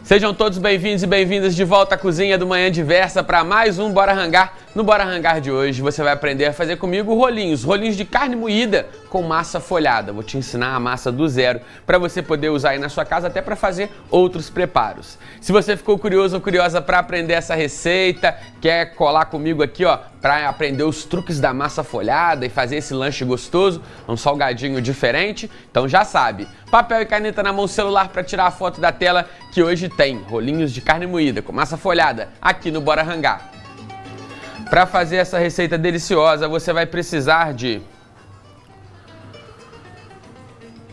Sejam todos bem-vindos e bem-vindas de volta à cozinha do Manhã Diversa para mais um Bora Rangar. No Bora Rangar de hoje você vai aprender a fazer comigo rolinhos de carne moída com massa folhada. Vou te ensinar a massa do zero para você poder usar aí na sua casa até para fazer outros preparos. Se você ficou curioso ou curiosa para aprender essa receita, quer colar comigo aqui para aprender os truques da massa folhada e fazer esse lanche gostoso, um salgadinho diferente, então já sabe, papel e caneta na mão, celular para tirar a foto da tela, que hoje tem rolinhos de carne moída com massa folhada aqui no Bora Rangar. Para fazer essa receita deliciosa, você vai precisar de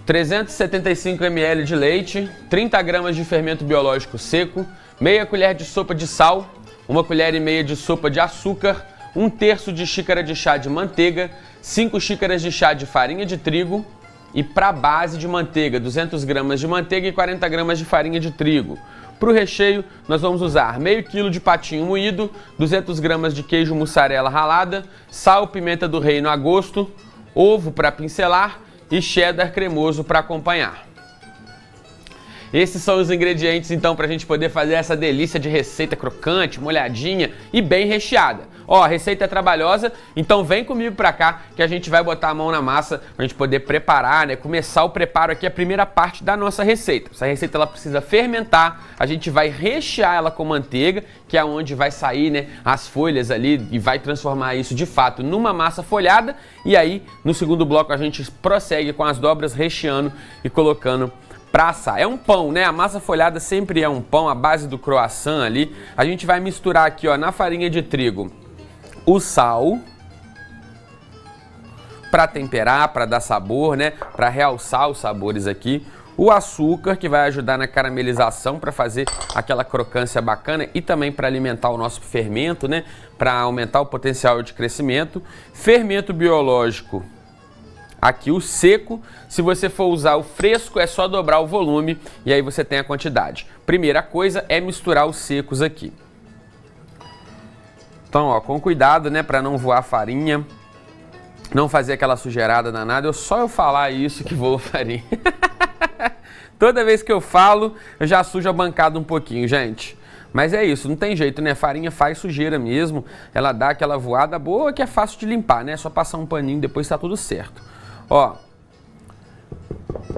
375 ml de leite, 30 gramas de fermento biológico seco, meia colher de sopa de sal, 1 colher e meia de sopa de açúcar, 1/3 de xícara de chá de manteiga, 5 xícaras de chá de farinha de trigo e para base de manteiga, 200 gramas de manteiga e 40 gramas de farinha de trigo. Para o recheio, nós vamos usar meio quilo de patinho moído, 200 gramas de queijo mussarela ralada, sal, pimenta do reino a gosto, ovo para pincelar e cheddar cremoso para acompanhar. Esses são os ingredientes, então, para a gente poder fazer essa delícia de receita crocante, molhadinha e bem recheada. A receita é trabalhosa, então vem comigo para cá que a gente vai botar a mão na massa para a gente poder preparar, começar o preparo aqui, a primeira parte da nossa receita. Essa receita ela precisa fermentar, a gente vai rechear ela com manteiga, que é onde vai sair, as folhas ali e vai transformar isso de fato numa massa folhada. E aí, no segundo bloco, a gente prossegue com as dobras recheando e colocando para assar. É um pão, A massa folhada sempre é um pão, a base do croissant ali. A gente vai misturar aqui, na farinha de trigo, o sal para temperar, para dar sabor, para realçar os sabores aqui. O açúcar, que vai ajudar na caramelização para fazer aquela crocância bacana e também para alimentar o nosso fermento, para aumentar o potencial de crescimento. Fermento biológico, aqui o seco. Se você for usar o fresco, é só dobrar o volume e aí você tem a quantidade. Primeira coisa é misturar os secos aqui. Então, com cuidado, para não voar farinha, não fazer aquela sujeirada danada. Só eu falar isso que voa farinha. Toda vez que eu falo, eu já sujo a bancada um pouquinho, gente. Mas é isso, não tem jeito, Farinha faz sujeira mesmo. Ela dá aquela voada boa que é fácil de limpar, É só passar um paninho, depois tá tudo certo.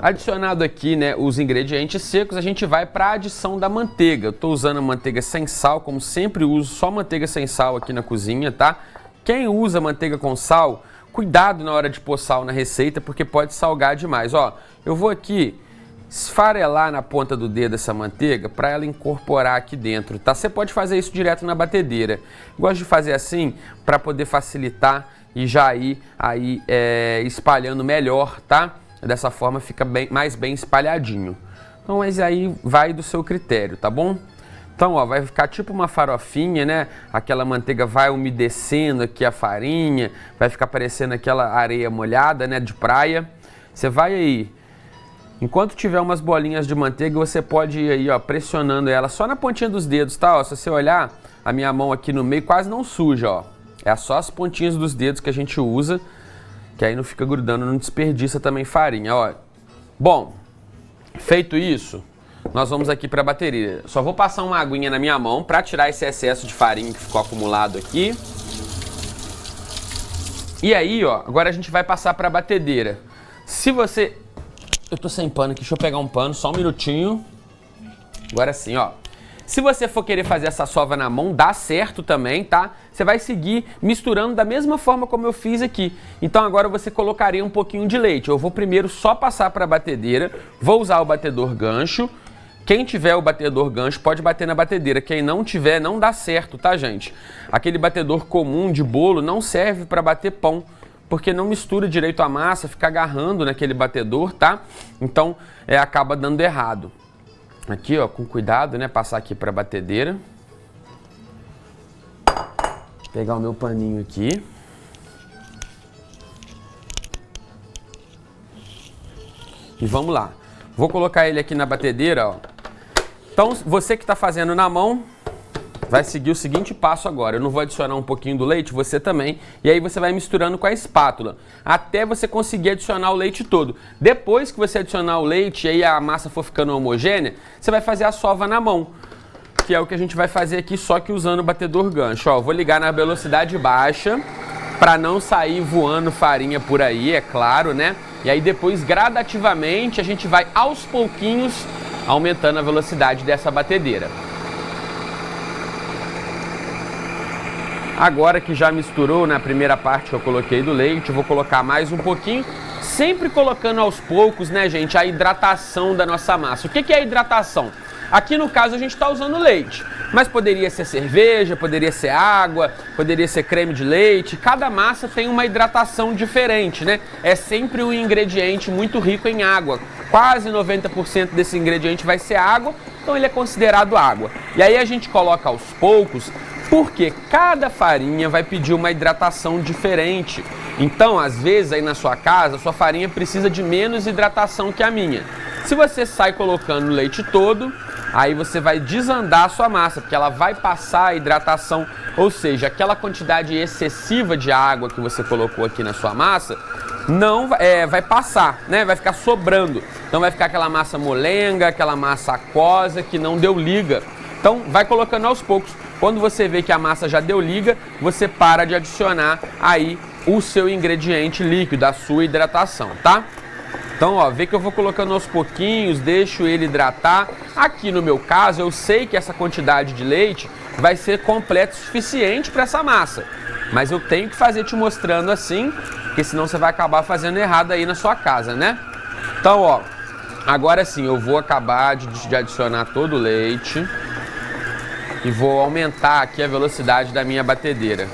Adicionado aqui, os ingredientes secos, a gente vai para a adição da manteiga. Eu estou usando a manteiga sem sal, como sempre uso só manteiga sem sal aqui na cozinha, tá? Quem usa manteiga com sal, cuidado na hora de pôr sal na receita, porque pode salgar demais. Eu vou aqui esfarelar na ponta do dedo essa manteiga para ela incorporar aqui dentro, tá? Você pode fazer isso direto na batedeira. Gosto de fazer assim para poder facilitar e já ir aí espalhando melhor, tá? Dessa forma fica mais bem espalhadinho. Então, mas aí vai do seu critério, tá bom? Então, vai ficar tipo uma farofinha, Aquela manteiga vai umedecendo aqui a farinha, vai ficar parecendo aquela areia molhada, de praia. Você vai aí, enquanto tiver umas bolinhas de manteiga, você pode ir aí, pressionando ela só na pontinha dos dedos, tá? Se você olhar, a minha mão aqui no meio quase não suja, É só as pontinhas dos dedos que a gente usa, que aí não fica grudando, não desperdiça também farinha, Bom, feito isso, nós vamos aqui para a bateria. Só vou passar uma aguinha na minha mão para tirar esse excesso de farinha que ficou acumulado aqui. E aí, agora a gente vai passar para a batedeira. Se você... Eu tô sem pano aqui, deixa eu pegar um pano, só um minutinho. Agora sim, Se você for querer fazer essa sova na mão, dá certo também, tá? Você vai seguir misturando da mesma forma como eu fiz aqui. Então agora você colocaria um pouquinho de leite. Eu vou primeiro só passar para a batedeira, vou usar o batedor gancho. Quem tiver o batedor gancho pode bater na batedeira. Quem não tiver, não dá certo, tá, gente? Aquele batedor comum de bolo não serve para bater pão, porque não mistura direito a massa, fica agarrando naquele batedor, tá? Então acaba dando errado. Aqui, com cuidado, passar aqui para a batedeira. Pegar o meu paninho aqui. E vamos lá. Vou colocar ele aqui na batedeira, Então, você que está fazendo na mão, vai seguir o seguinte passo agora. Eu não vou adicionar um pouquinho do leite, você também. E aí você vai misturando com a espátula, até você conseguir adicionar o leite todo. Depois que você adicionar o leite e aí a massa for ficando homogênea, você vai fazer a sova na mão, que é o que a gente vai fazer aqui, só que usando o batedor gancho. Ó, vou ligar na velocidade baixa, para não sair voando farinha por aí, é claro, né? E aí depois, gradativamente, a gente vai aos pouquinhos aumentando a velocidade dessa batedeira. Agora que já misturou na primeira parte que eu coloquei do leite, eu vou colocar mais um pouquinho, sempre colocando aos poucos, né, gente, a hidratação da nossa massa. O que é a hidratação? Aqui no caso a gente está usando leite, mas poderia ser cerveja, poderia ser água, poderia ser creme de leite. Cada massa tem uma hidratação diferente, né? É sempre um ingrediente muito rico em água. Quase 90% desse ingrediente vai ser água, então ele é considerado água. E aí a gente coloca aos poucos, porque cada farinha vai pedir uma hidratação diferente. Então, às vezes, aí na sua casa, a sua farinha precisa de menos hidratação que a minha. Se você sai colocando o leite todo, aí você vai desandar a sua massa, porque ela vai passar a hidratação, ou seja, aquela quantidade excessiva de água que você colocou aqui na sua massa, não vai passar, né? Vai ficar sobrando. Então vai ficar aquela massa molenga, aquela massa aquosa que não deu liga. Então vai colocando aos poucos. Quando você vê que a massa já deu liga, você para de adicionar aí o seu ingrediente líquido, a sua hidratação, tá? Então, ó, vê que eu vou colocando aos pouquinhos, deixo ele hidratar. Aqui no meu caso, eu sei que essa quantidade de leite vai ser completa o suficiente para essa massa. Mas eu tenho que fazer te mostrando assim, porque senão você vai acabar fazendo errado aí na sua casa, né? Então, ó, agora sim, eu vou acabar de adicionar todo o leite e vou aumentar aqui a velocidade da minha batedeira.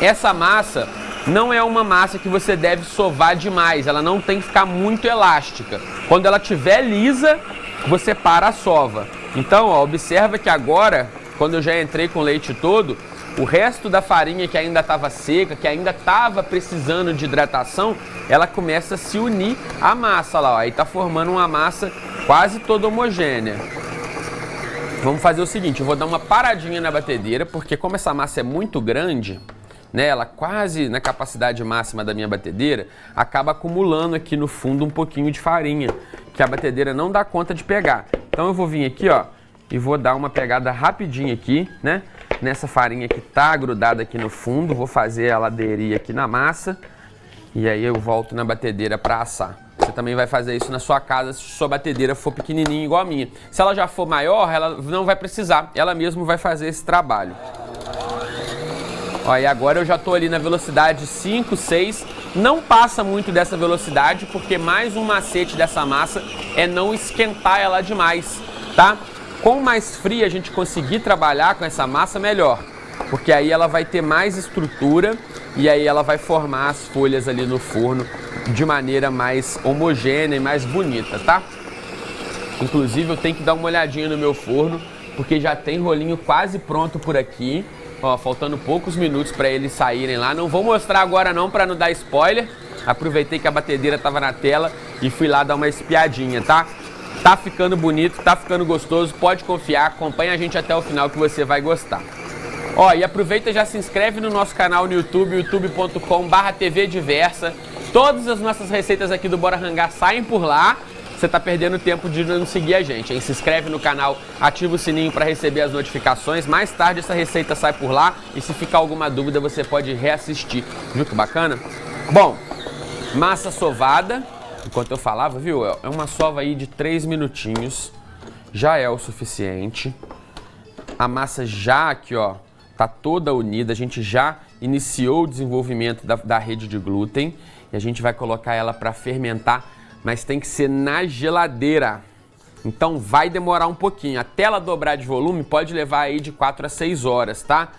Essa massa não é uma massa que você deve sovar demais, ela não tem que ficar muito elástica. Quando ela estiver lisa, você para a sova. Então, ó, observa que agora, quando eu já entrei com o leite todo, o resto da farinha que ainda estava seca, que ainda estava precisando de hidratação, ela começa a se unir à massa lá, ó, aí tá formando uma massa quase toda homogênea. Vamos fazer o seguinte, eu vou dar uma paradinha na batedeira, porque como essa massa é muito grande, né, ela quase na capacidade máxima da minha batedeira, acaba acumulando aqui no fundo um pouquinho de farinha, que a batedeira não dá conta de pegar. Então eu vou vir aqui, ó, e vou dar uma pegada rapidinho aqui, né, nessa farinha que tá grudada aqui no fundo, vou fazer ela aderir aqui na massa, e aí eu volto na batedeira para assar. Você também vai fazer isso na sua casa se sua batedeira for pequenininha igual a minha. Se ela já for maior, ela não vai precisar, ela mesma vai fazer esse trabalho. Ó, e agora eu já estou ali na velocidade 5, 6, não passa muito dessa velocidade, porque mais um macete dessa massa é não esquentar ela demais, tá? Com mais fria a gente conseguir trabalhar com essa massa, melhor, porque aí ela vai ter mais estrutura e aí ela vai formar as folhas ali no forno de maneira mais homogênea e mais bonita, tá? Inclusive eu tenho que dar uma olhadinha no meu forno, porque já tem rolinho quase pronto por aqui. Ó, faltando poucos minutos para eles saírem lá. Não vou mostrar agora não, para não dar spoiler. Aproveitei que a batedeira estava na tela e fui lá dar uma espiadinha, tá? Tá ficando bonito, tá ficando gostoso, pode confiar. Acompanha a gente até o final que você vai gostar. Ó, e aproveita e já se inscreve no nosso canal no YouTube, youtube.com/tvdiversa. Todas as nossas receitas aqui do Bora Rangar saem por lá. Você tá perdendo tempo de não seguir a gente, hein? Se inscreve no canal, ativa o sininho para receber as notificações. Mais tarde essa receita sai por lá e se ficar alguma dúvida você pode reassistir. Viu que bacana? Bom, massa sovada, enquanto eu falava, viu? É uma sova aí de 3 minutinhos, já é o suficiente. A massa já aqui, ó, tá toda unida, a gente já iniciou o desenvolvimento da rede de glúten e a gente vai colocar ela para fermentar, mas tem que ser na geladeira. Então vai demorar um pouquinho. Até ela dobrar de volume pode levar aí de 4 a 6 horas, tá?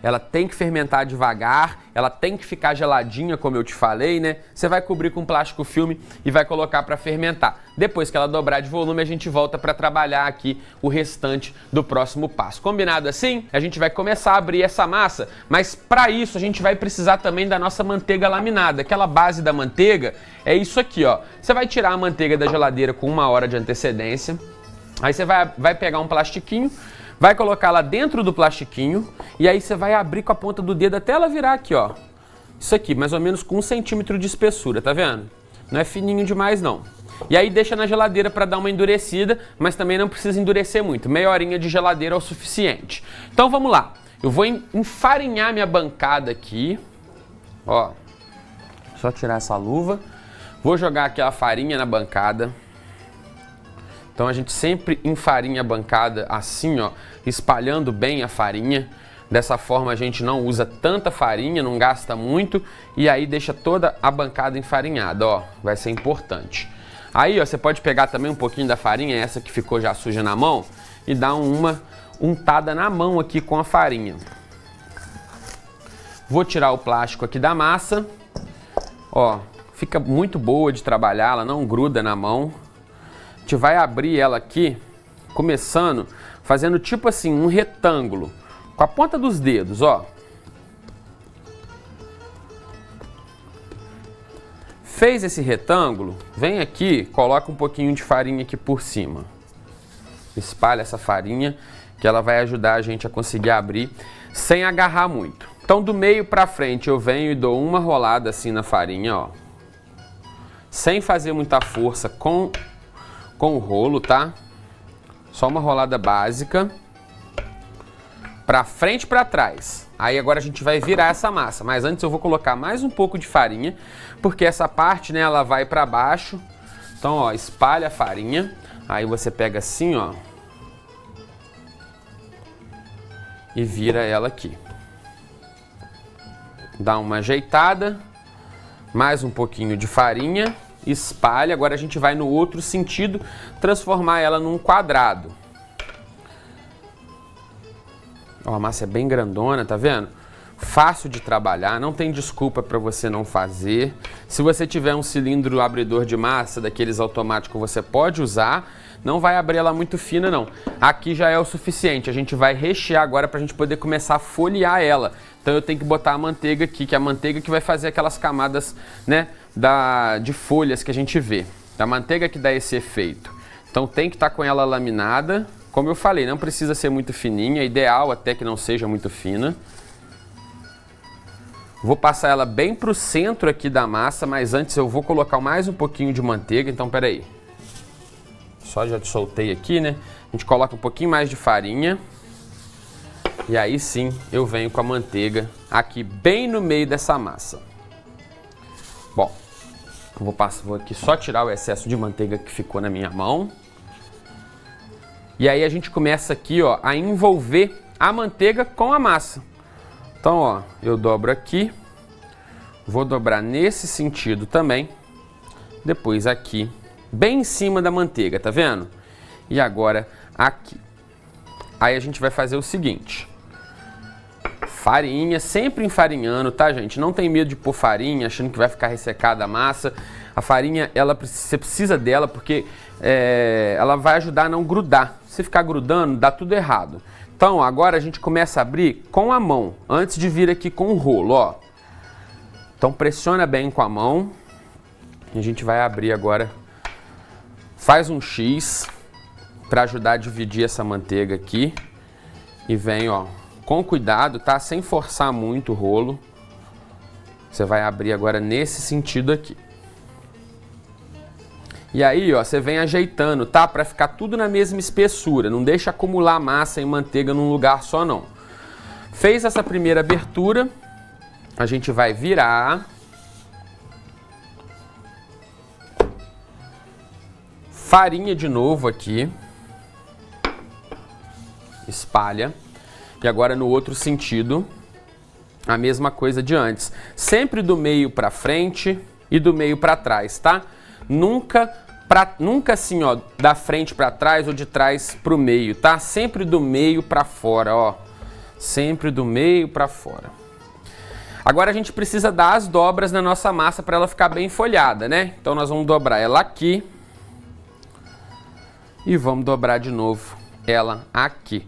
Ela tem que fermentar devagar, ela tem que ficar geladinha, como eu te falei, né? Você vai cobrir com plástico filme e vai colocar para fermentar. Depois que ela dobrar de volume, a gente volta para trabalhar aqui o restante do próximo passo. Combinado assim? A gente vai começar a abrir essa massa, mas para isso a gente vai precisar também da nossa manteiga laminada. Aquela base da manteiga é isso aqui, ó. Você vai tirar a manteiga da geladeira com 1 hora de antecedência. Aí você vai pegar um plastiquinho, Vai colocar ela dentro do plastiquinho e aí você vai abrir com a ponta do dedo até ela virar aqui, ó. Isso aqui, mais ou menos com 1 centímetro de espessura, tá vendo? Não é fininho demais, não. E aí deixa na geladeira para dar uma endurecida, mas também não precisa endurecer muito. Meia horinha de geladeira é o suficiente. Então vamos lá. Eu vou enfarinhar minha bancada aqui. Ó, só tirar essa luva. Vou jogar aquela farinha na bancada. Então a gente sempre enfarinha a bancada assim, ó, espalhando bem a farinha. Dessa forma a gente não usa tanta farinha, não gasta muito e aí deixa toda a bancada enfarinhada, ó, vai ser importante. Aí, ó, você pode pegar também um pouquinho da farinha, essa que ficou já suja na mão, e dar uma untada na mão aqui com a farinha. Vou tirar o plástico aqui da massa, ó, fica muito boa de trabalhar, ela não gruda na mão. A gente vai abrir ela aqui, começando, fazendo tipo assim, um retângulo. Com a ponta dos dedos, ó. Fez esse retângulo, vem aqui, coloca um pouquinho de farinha aqui por cima. Espalha essa farinha, que ela vai ajudar a gente a conseguir abrir sem agarrar muito. Então, do meio pra frente, eu venho e dou uma rolada assim na farinha, ó. Sem fazer muita força com o rolo, tá? Só uma rolada básica. Pra frente e pra trás. Aí agora a gente vai virar essa massa, mas antes eu vou colocar mais um pouco de farinha, porque essa parte, né, ela vai pra baixo. Então, ó, espalha a farinha, aí você pega assim, ó, e vira ela aqui. Dá uma ajeitada, mais um pouquinho de farinha, espalha. Agora a gente vai no outro sentido, transformar ela num quadrado. Ó, a massa é bem grandona, tá vendo? Fácil de trabalhar, não tem desculpa para você não fazer. Se você tiver um cilindro abridor de massa, daqueles automáticos, você pode usar. Não vai abrir ela muito fina, não. Aqui já é o suficiente. A gente vai rechear agora para a gente poder começar a folhear ela. Então eu tenho que botar a manteiga aqui, que é a manteiga que vai fazer aquelas camadas, né, de folhas que a gente vê. A manteiga que dá esse efeito. Então tem que estar com ela laminada. Como eu falei, não precisa ser muito fininha, ideal até que não seja muito fina. Vou passar ela bem para o centro aqui da massa, mas antes eu vou colocar mais um pouquinho de manteiga, então peraí. Só já soltei aqui, né? A gente coloca um pouquinho mais de farinha. E aí sim eu venho com a manteiga aqui bem no meio dessa massa. Bom, vou aqui só tirar o excesso de manteiga que ficou na minha mão. E aí a gente começa aqui, ó, a envolver a manteiga com a massa. Então, ó, eu dobro aqui, vou dobrar nesse sentido também, depois aqui, bem em cima da manteiga, tá vendo? E agora aqui. Aí a gente vai fazer o seguinte, farinha, sempre enfarinhando, tá, gente? Não tem medo de pôr farinha, achando que vai ficar ressecada a massa. A farinha, você precisa dela porque ela vai ajudar a não grudar. Se ficar grudando, dá tudo errado. Então, agora a gente começa a abrir com a mão, antes de vir aqui com o rolo, ó. Então, pressiona bem com a mão. E a gente vai abrir agora. Faz um X para ajudar a dividir essa manteiga aqui. E vem, ó, com cuidado, tá? Sem forçar muito o rolo. Você vai abrir agora nesse sentido aqui. E aí, ó, você vem ajeitando, tá? Para ficar tudo na mesma espessura. Não deixa acumular massa e manteiga num lugar só, não. Fez essa primeira abertura, a gente vai virar. Farinha de novo aqui. Espalha. E agora no outro sentido, a mesma coisa de antes. Sempre do meio para frente e do meio para trás, tá? Nunca assim, ó, da frente para trás ou de trás para o meio, tá? Sempre do meio para fora, ó. Sempre do meio para fora. Agora a gente precisa dar as dobras na nossa massa para ela ficar bem folhada, né? Então nós vamos dobrar ela aqui. E vamos dobrar de novo ela aqui.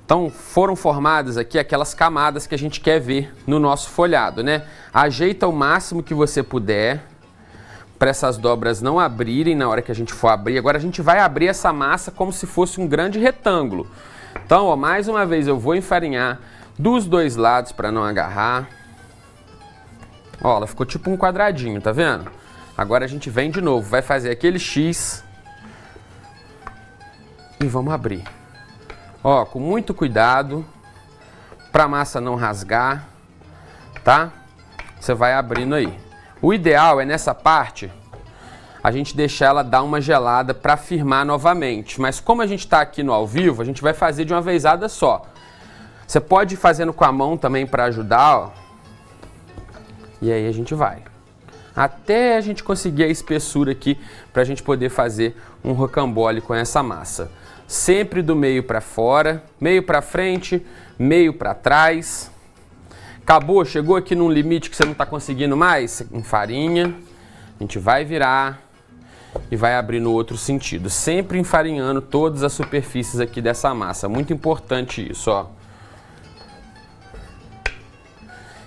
Então foram formadas aqui aquelas camadas que a gente quer ver no nosso folhado, né? Ajeita o máximo que você puder, para essas dobras não abrirem na hora que a gente for abrir. Agora a gente vai abrir essa massa como se fosse um grande retângulo. Então, ó, mais uma vez eu vou enfarinhar dos dois lados para não agarrar. Ó, ela ficou tipo um quadradinho, tá vendo? Agora a gente vem de novo, vai fazer aquele X e vamos abrir. Ó, com muito cuidado para a massa não rasgar, tá? Você vai abrindo aí. O ideal é nessa parte a gente deixar ela dar uma gelada para firmar novamente. Mas como a gente está aqui no ao vivo, a gente vai fazer de uma vezada só. Você pode ir fazendo com a mão também para ajudar, ó. E aí a gente vai. Até a gente conseguir a espessura aqui para a gente poder fazer um rocambole com essa massa. Sempre do meio para fora, meio para frente, meio para trás. Acabou, chegou aqui num limite que você não está conseguindo mais? Enfarinha. A gente vai virar e vai abrir no outro sentido. Sempre enfarinhando todas as superfícies aqui dessa massa. Muito importante isso, ó.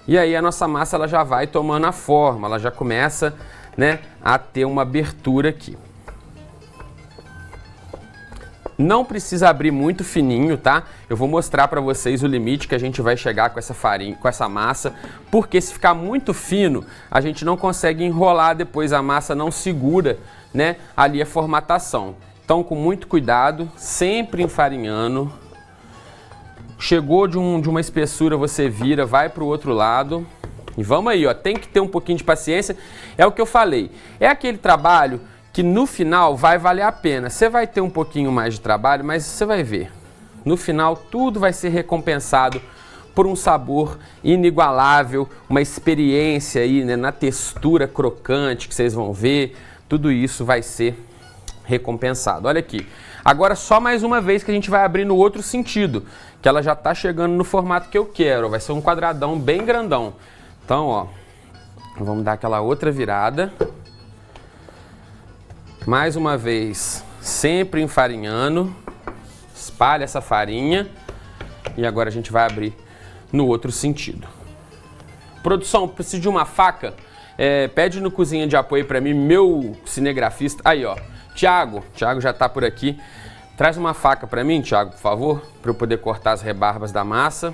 E aí a nossa massa ela já vai tomando a forma, ela já começa, né, a ter uma abertura aqui. Não precisa abrir muito fininho, tá? Eu vou mostrar para vocês o limite que a gente vai chegar com essa farinha, com essa massa, porque se ficar muito fino, a gente não consegue enrolar depois, a massa não segura, né, ali a formatação. Então, com muito cuidado, sempre enfarinhando. Chegou de uma espessura, você vira, vai para o outro lado. E vamos aí, ó, tem que ter um pouquinho de paciência. É o que eu falei, é aquele trabalho que no final vai valer a pena. Você vai ter um pouquinho mais de trabalho, mas você vai ver. No final, tudo vai ser recompensado por um sabor inigualável, uma experiência aí, né, na textura crocante que vocês vão ver. Tudo isso vai ser recompensado. Olha aqui. Agora só mais uma vez que a gente vai abrir no outro sentido, que ela já está chegando no formato que eu quero. Vai ser um quadradão bem grandão. Então, ó, vamos dar aquela outra virada. Mais uma vez, sempre enfarinhando. Espalha essa farinha. E agora a gente vai abrir no outro sentido. Produção, preciso de uma faca? Pede no Cozinha de Apoio para mim, meu cinegrafista. Aí, ó. Thiago já tá por aqui. Traz uma faca para mim, Thiago, por favor, para eu poder cortar as rebarbas da massa.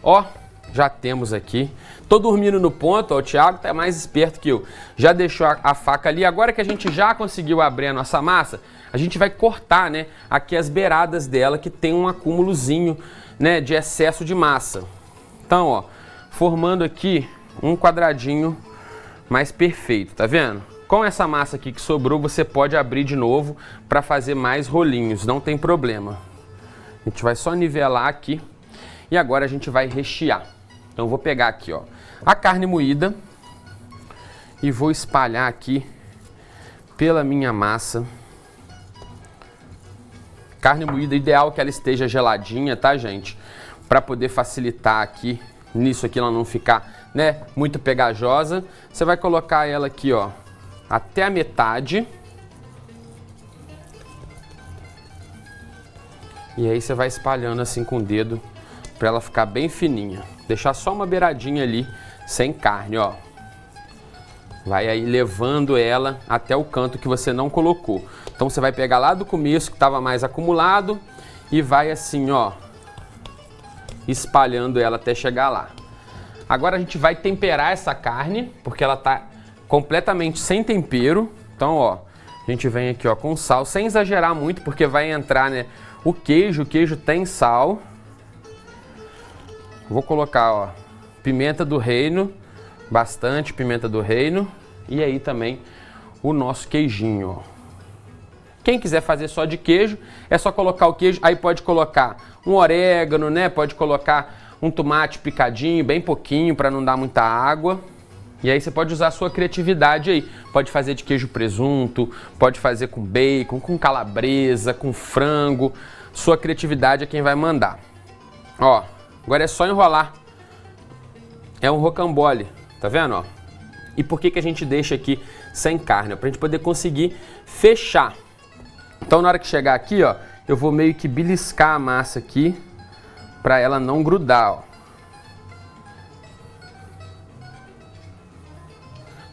Ó, já temos aqui. Tô dormindo no ponto, ó, o Thiago tá mais esperto que eu. Já deixou a faca ali. Agora que a gente já conseguiu abrir a nossa massa, a gente vai cortar, né, aqui as beiradas dela que tem um acúmulozinho, né, de excesso de massa. Então, ó, formando aqui um quadradinho mais perfeito, tá vendo? Com essa massa aqui que sobrou, você pode abrir de novo para fazer mais rolinhos, não tem problema. A gente vai só nivelar aqui e agora a gente vai rechear. Então eu vou pegar aqui, ó, a carne moída e vou espalhar aqui pela minha massa. Carne moída, ideal que ela esteja geladinha, tá, gente? Para poder facilitar aqui, nisso aqui ela não ficar, né, muito pegajosa. Você vai colocar ela aqui, ó, até a metade. E aí você vai espalhando assim com o dedo para ela ficar bem fininha. Deixar só uma beiradinha ali, sem carne, ó. Vai aí levando ela até o canto que você não colocou. Então você vai pegar lá do começo que estava mais acumulado e vai assim, ó, espalhando ela até chegar lá. Agora a gente vai temperar essa carne, porque ela tá completamente sem tempero. Então, ó, a gente vem aqui, ó, com sal, sem exagerar muito, porque vai entrar, né, o queijo tem sal. Vou colocar, ó, pimenta do reino, bastante pimenta do reino, e aí também o nosso queijinho, ó. Quem quiser fazer só de queijo, é só colocar o queijo, aí pode colocar um orégano, né, pode colocar um tomate picadinho, bem pouquinho, para não dar muita água. E aí você pode usar a sua criatividade aí. Pode fazer de queijo presunto, pode fazer com bacon, com calabresa, com frango. Sua criatividade é quem vai mandar. Ó, agora é só enrolar. É um rocambole, tá vendo, ó? E por que a gente deixa aqui sem carne? Pra gente poder conseguir fechar. Então na hora que chegar aqui, ó, eu vou meio que beliscar a massa aqui pra ela não grudar, ó.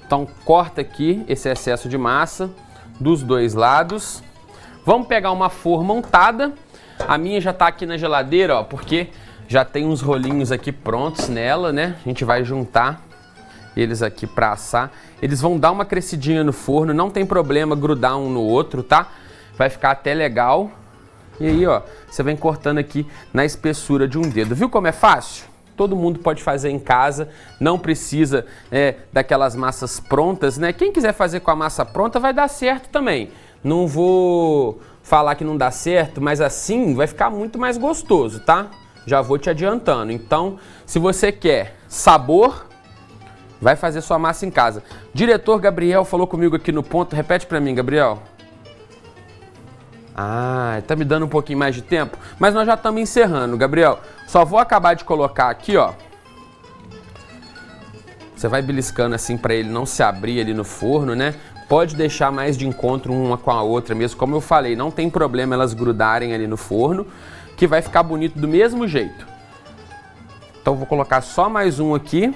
Então corta aqui esse excesso de massa dos dois lados. Vamos pegar uma forma untada. A minha já tá aqui na geladeira, ó, porque já tem uns rolinhos aqui prontos nela, né? A gente vai juntar eles aqui pra assar. Eles vão dar uma crescidinha no forno, não tem problema grudar um no outro, tá? Vai ficar até legal. E aí, ó, você vem cortando aqui na espessura de um dedo. Viu como é fácil? Todo mundo pode fazer em casa, não precisa daquelas massas prontas, né? Quem quiser fazer com a massa pronta vai dar certo também. Não vou falar que não dá certo, mas assim vai ficar muito mais gostoso, tá? Já vou te adiantando. Então, se você quer sabor, vai fazer sua massa em casa. Diretor Gabriel falou comigo aqui no ponto. Repete pra mim, Gabriel. Ah, tá me dando um pouquinho mais de tempo, mas nós já estamos encerrando, Gabriel. Só vou acabar de colocar aqui, ó. Você vai beliscando assim para ele não se abrir ali no forno, né? Pode deixar mais de encontro uma com a outra mesmo, como eu falei, não tem problema elas grudarem ali no forno, que vai ficar bonito do mesmo jeito. Então vou colocar só mais um aqui.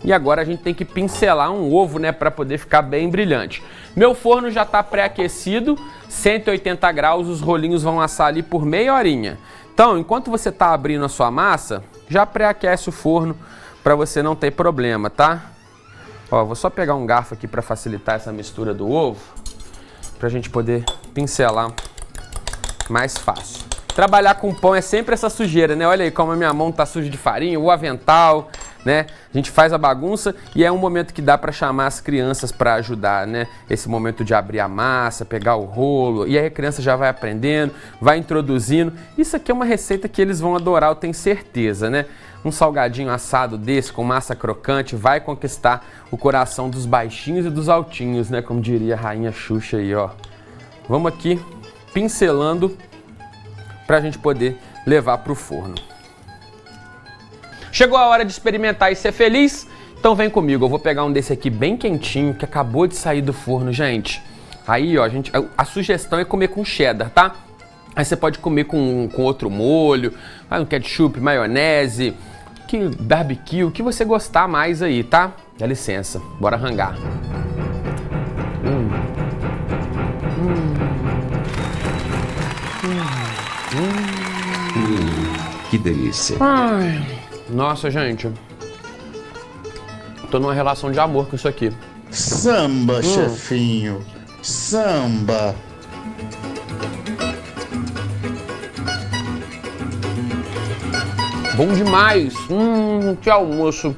E agora a gente tem que pincelar um ovo, né, para poder ficar bem brilhante. Meu forno já está pré-aquecido, 180 graus, os rolinhos vão assar ali por meia horinha. Então, enquanto você está abrindo a sua massa, já pré-aquece o forno para você não ter problema, tá? Ó, vou só pegar um garfo aqui para facilitar essa mistura do ovo, para a gente poder pincelar mais fácil. Trabalhar com pão é sempre essa sujeira, né? Olha aí como a minha mão tá suja de farinha, o avental, né? A gente faz a bagunça e é um momento que dá para chamar as crianças para ajudar, né? Esse momento de abrir a massa, pegar o rolo, e aí a criança já vai aprendendo, vai introduzindo. Isso aqui é uma receita que eles vão adorar, eu tenho certeza, né? Um salgadinho assado desse, com massa crocante, vai conquistar o coração dos baixinhos e dos altinhos, né? Como diria a rainha Xuxa aí, ó. Vamos aqui pincelando para a gente poder levar para o forno. Chegou a hora de experimentar e ser feliz? Então vem comigo, eu vou pegar um desse aqui bem quentinho, que acabou de sair do forno, gente. Aí, ó, a sugestão é comer com cheddar, tá? Aí você pode comer com outro molho, um ketchup, maionese, barbecue, o que você gostar mais aí, tá? Dá licença, bora rangar. Que delícia. Ai, nossa, gente. Tô numa relação de amor com isso aqui. Samba, chefinho. Samba. Bom demais. Que almoço